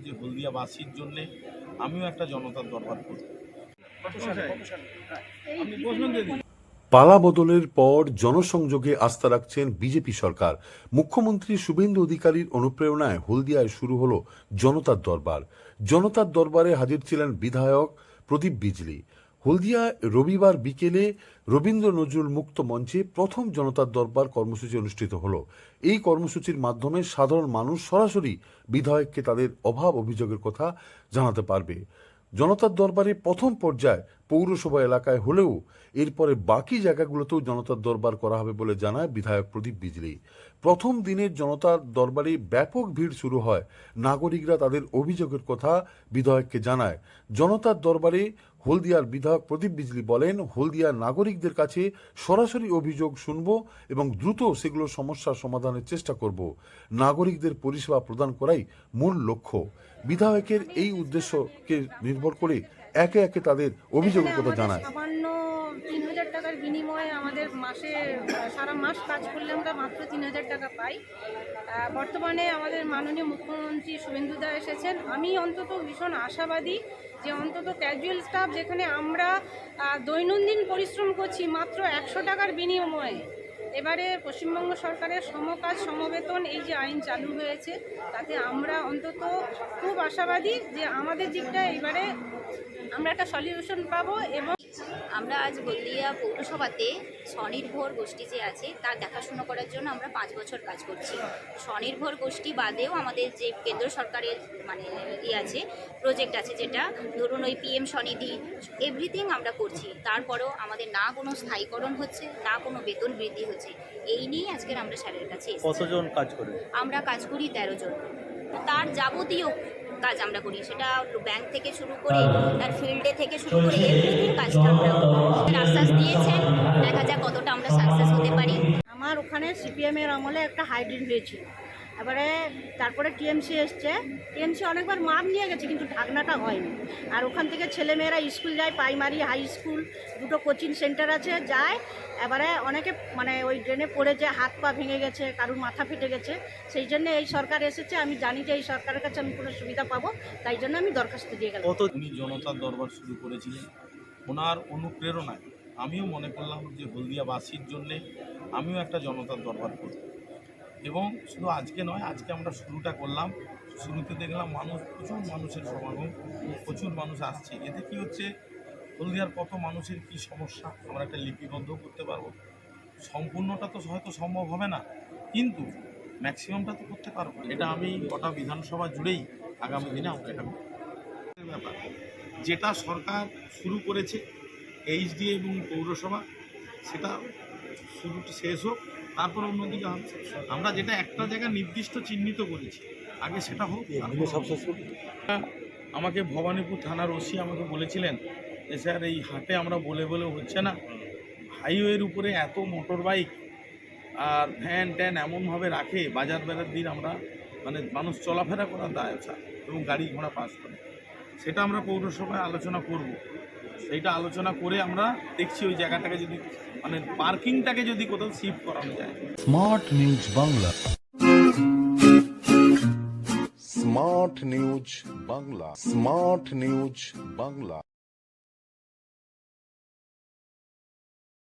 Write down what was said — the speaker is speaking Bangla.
যে হলদিয়াবাসীর জন্যে আমিও একটা জনতার দরবার করব। পালা বদলের পর জনসংযোগে আস্থা রাখছেন বিজেপি সরকার। মুখ্যমন্ত্রী শুভেন্দু অধিকারীর অনুপ্রেরণায় হলদিয়ায় শুরু হলো জনতার দরবার। জনতার দরবারে হাজির ছিলেন বিধায়ক প্রদীপ বিজলি। হলদিয়ায় রবিবার বিকেলে রবীন্দ্র নজরুল মুক্ত মঞ্চে প্রথম জনতার দরবার কর্মসূচি অনুষ্ঠিত হলো। এই কর্মসূচির মাধ্যমে সাধারণ মানুষ সরাসরি বিধায়ককে তাদের অভাব অভিযোগের কথা জানাতে পারবে। জনতার দরবারে প্রথম পর্যায়ে পৌরসভা এলাকায় হলেও এরপরে বাকি জায়গাগুলোতেও জনতার দরবার করা হবে বলে জানায় বিধায়ক প্রদীপ বিজলি। প্রথম দিনের জনতার দরবারে ব্যাপক ভিড় শুরু হয়। নাগরিকরা তাদের অভিযোগের কথা বিধায়ককে জানায়। জনতার দরবারে হলদিয়ার বিধায়ক প্রদীপ বিজলি বলেন, হলদিয়ার নাগরিকদের কাছে সরাসরি অভিযোগ শুনব এবং দ্রুত সেগুলো সমস্যার সমাধানের চেষ্টা করব। নাগরিকদের পরিষেবা প্রদান করাই মূল লক্ষ্য। বিধায়কের এই উদ্দেশ্যকে নির্ভর করে একে একে তাদের অভিযোগের কথা জানায়। সামান্য ৩,০০০ টাকার বিনিময়ে আমাদের মাসে সারা মাস কাজ করলে আমরা মাত্র ৩,০০০ টাকা পাই। বর্তমানে আমাদের মাননীয় মুখ্যমন্ত্রী শুভেন্দুদা এসেছেন। আমি অন্তত ভীষণ আশাবাদী যে অন্তত ক্যাজুয়াল স্টাফ যেখানে আমরা দৈনন্দিন পরিশ্রম করছি মাত্র ১০০ টাকার বিনিময়ে, এবারে পশ্চিমবঙ্গ সরকারের সমকাজ সমবেতন এই যে আইন চালু হয়েছে তাতে আমরা অন্তত খুব আশাবাদী যে আমাদের দিকটা এবারে আমরা একটা সলিউশন পাবো। এবং আমরা আজ হলদিয়া পৌরসভাতে স্বনির্ভর গোষ্ঠী যে আছে তার দেখাশোনা করার জন্য আমরা 5 বছর কাজ করছি। স্বনির্ভর গোষ্ঠী বাদেও আমাদের যে কেন্দ্র সরকারের আছে প্রজেক্ট আছে, যেটা ধরুন ওই PM স্বনিধি, এভরিথিং আমরা করছি। তারপরেও আমাদের না কোনো স্থায়ীকরণ হচ্ছে, না কোনো বেতন বৃদ্ধি হচ্ছে। এই নিয়েই আজকের আমরা স্যারের কাছে এসেছি। কতজন কাজ করে? আমরা কাজ করি 13 জন। তার যাবতীয় কাজ আমরা করি, সেটা ব্যাংক থেকে শুরু করে তার ফিল্ডে থেকে শুরু করে এভরিথিং কাজটা আমরা আশ্বাস দিয়েছেন। দেখা যাক কতটা আমরা সাকসেস হতে পারি। আমার ওখানে CPM এর আমলে একটা হাইড্রিন হয়েছিল, এবারে তারপরে TMC এসছে। TMC অনেকবার মাপ নিয়ে গেছে কিন্তু ঢাকনাটা হয়নি। আর ওখান থেকে ছেলেমেয়েরা স্কুল যায়, প্রাইমারি হাই স্কুল, দুটো কোচিং সেন্টার আছে, যায়। এবারে অনেকে ওই ড্রেনে পড়েছে, হাত পা ভেঙে গেছে, কারুর মাথা ফেটে গেছে। সেই জন্য এই সরকার এসেছে। আমি জানি যে এই সরকারের কাছে আমি কোনো সুবিধা পাবো, তাই জন্য আমি দরখাস্ত দিয়ে গেলাম। উনি জনতার দরবার শুরু করেছিলেন, ওনার অনুপ্রেরণায় আমিও মনে করলাম যে হলদিয়াবাসীর জন্যে আমিও একটা জনতার দরবার করব। এবং শুধু আজকে নয়, আজকে আমরা শুরুটা করলাম। শুরুতে দেখলাম প্রচুর মানুষের সমাগম, প্রচুর মানুষ আসছে। এতে কী হচ্ছে, হলদিয়ার কত মানুষের কী সমস্যা আমরা একটা লিপিবদ্ধ করতে পারবো। সম্পূর্ণটা তো হয়তো সম্ভব হবে না, কিন্তু ম্যাক্সিমামটা তো করতে পারবো। এটা আমি গোটা বিধানসভা জুড়েই আগামী দিনে আমরা এটা ব্যাপার যেটা সরকার শুরু করেছে HD এবং পৌরসভা, সেটা শেষ হোক, তারপর অন্যদিকে হবে। আমরা যেটা একটা জায়গা নির্দিষ্ট চিহ্নিত করেছি, আগে সেটা হোক। আমাকে ভবানীপুর থানার OC আমাকে বলেছিলেন যে স্যার এই হাটে আমরা বলে হচ্ছে না, হাইওয়ের উপরে এত মোটর বাইক আর ভ্যান ট্যান এমনভাবে রাখে, বাজার দিন আমরা মানুষ চলাফেরা করার দায় এবং গাড়ি ঘোড়া পাস করে। সেটা আমরা পৌরসভায় আলোচনা করব। সেইটা আলোচনা করে আমরা দেখছি ওই জায়গাটাকে যদি পার্কিংটাকে যদি কোথাও শিফট করানো যায়। Smart news Bangla, smart news Bangla, smart news Bangla.